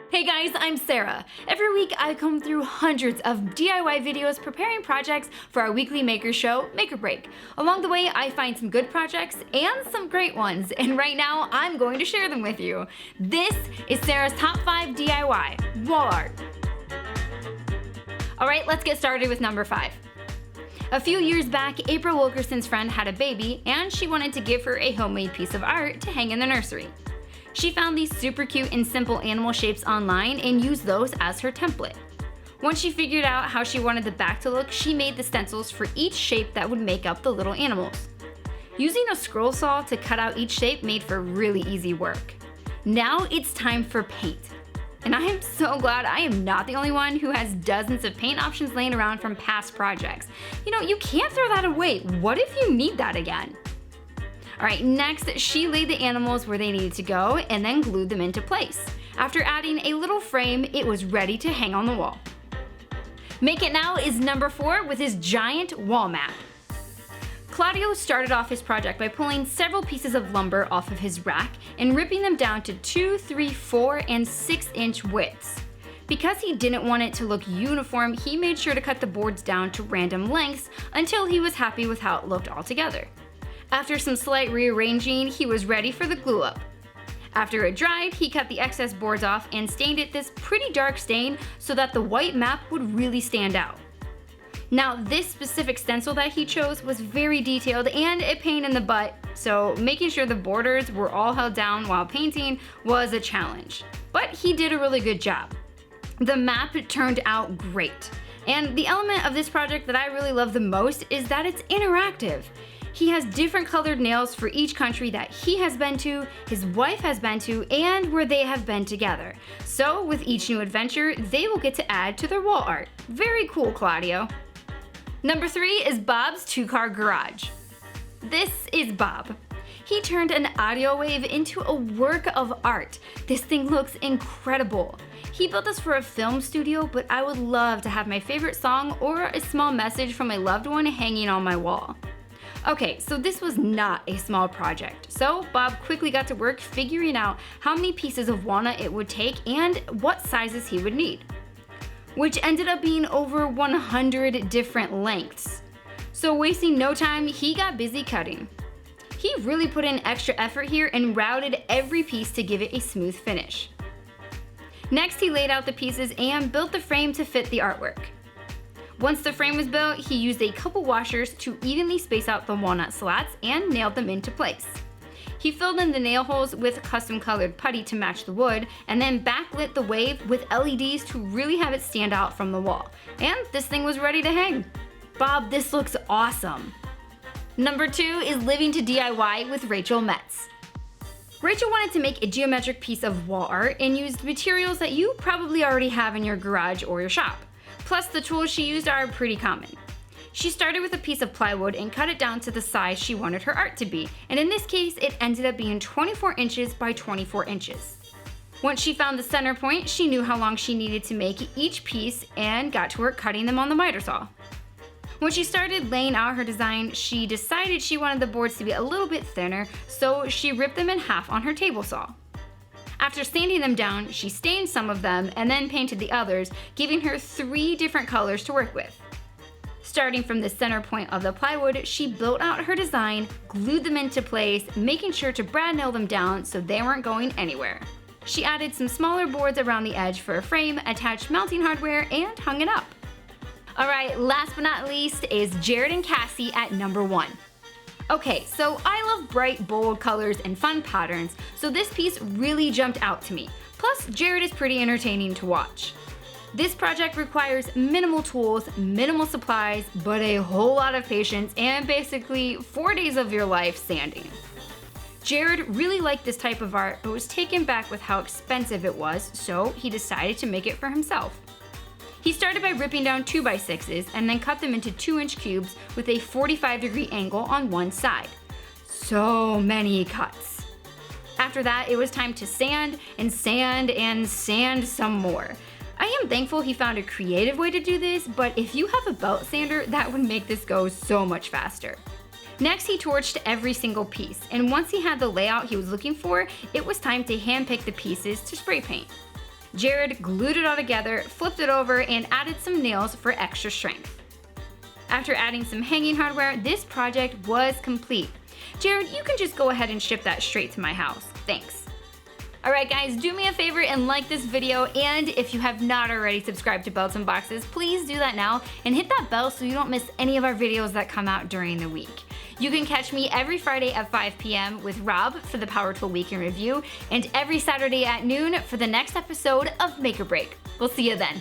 Hey guys, I'm Sarah. Every week I come through hundreds of DIY videos preparing projects for our weekly maker show, Make or Break. Along the way, I find some good projects and some great ones, and right now I'm going to share them with you. This is Sarah's Top 5 DIY Wall Art. Alright, let's get started with number 5. A few years back, April Wilkerson's friend had a baby, and she wanted to give her a homemade piece of art to hang in the nursery. She found these super cute and simple animal shapes online and used those as her template. Once she figured out how she wanted the back to look, she made the stencils for each shape that would make up the little animals. Using a scroll saw to cut out each shape made for really easy work. Now it's time for paint. And I am so glad I am not the only one who has dozens of paint options laying around from past projects. You can't throw that away. What if you need that again? Alright, next she laid the animals where they needed to go and then glued them into place. After adding a little frame, it was ready to hang on the wall. Make It Now is number 4 with his giant wall map. Claudio started off his project by pulling several pieces of lumber off of his rack and ripping them down to 2, 3, 4, and 6-inch widths. Because he didn't want it to look uniform, he made sure to cut the boards down to random lengths until he was happy with how it looked all together. After some slight rearranging, he was ready for the glue up. After it dried, he cut the excess boards off and stained it this pretty dark stain so that the white map would really stand out. Now, this specific stencil that he chose was very detailed and a pain in the butt, so making sure the borders were all held down while painting was a challenge. But he did a really good job. The map turned out great. And the element of this project that I really love the most is that it's interactive. He has different colored nails for each country that he has been to, his wife has been to, and where they have been together. So with each new adventure, they will get to add to their wall art. Very cool, Claudio. Number 3 is Bob's 2-car garage. This is Bob. He turned an audio wave into a work of art. This thing looks incredible. He built this for a film studio, but I would love to have my favorite song or a small message from a loved one hanging on my wall. Okay, so this was not a small project. So Bob quickly got to work figuring out how many pieces of walnut it would take and what sizes he would need, which ended up being over 100 different lengths. So wasting no time, he got busy cutting. He really put in extra effort here and routed every piece to give it a smooth finish. Next, he laid out the pieces and built the frame to fit the artwork. Once the frame was built, he used a couple washers to evenly space out the walnut slats and nailed them into place. He filled in the nail holes with custom colored putty to match the wood, and then backlit the wave with LEDs to really have it stand out from the wall. And this thing was ready to hang. Bob, this looks awesome. Number 2 is Living to DIY with Rachel Metz. Rachel wanted to make a geometric piece of wall art and used materials that you probably already have in your garage or your shop. Plus, the tools she used are pretty common. She started with a piece of plywood and cut it down to the size she wanted her art to be, and in this case, it ended up being 24 inches by 24 inches. Once she found the center point, she knew how long she needed to make each piece and got to work cutting them on the miter saw. When she started laying out her design, she decided she wanted the boards to be a little bit thinner, so she ripped them in half on her table saw. After sanding them down, she stained some of them and then painted the others, giving her 3 different colors to work with. Starting from the center point of the plywood, she built out her design, glued them into place, making sure to brad nail them down so they weren't going anywhere. She added some smaller boards around the edge for a frame, attached mounting hardware, and hung it up. Alright, last but not least is Jared and Cassie at number 1. Okay, so I love bright, bold colors and fun patterns, so this piece really jumped out to me. Plus, Jared is pretty entertaining to watch. This project requires minimal tools, minimal supplies, but a whole lot of patience and basically 4 days of your life sanding. Jared really liked this type of art, but was taken back with how expensive it was, so he decided to make it for himself. He started by ripping down 2x6s and then cut them into 2-inch cubes with a 45-degree angle on one side. So many cuts. After that, it was time to sand and sand and sand some more. I am thankful he found a creative way to do this, but if you have a belt sander, that would make this go so much faster. Next, he torched every single piece, and once he had the layout he was looking for, it was time to handpick the pieces to spray paint. Jared glued it all together, flipped it over, and added some nails for extra strength. After adding some hanging hardware, this project was complete. Jared, you can just go ahead and ship that straight to my house. Thanks. Alright guys, do me a favor and like this video, and if you have not already subscribed to Belts and Boxes, please do that now and hit that bell so you don't miss any of our videos that come out during the week. You can catch me every Friday at 5 p.m. with Rob for the Power Tool Week in Review, and every Saturday at noon for the next episode of Make or Break. We'll see you then.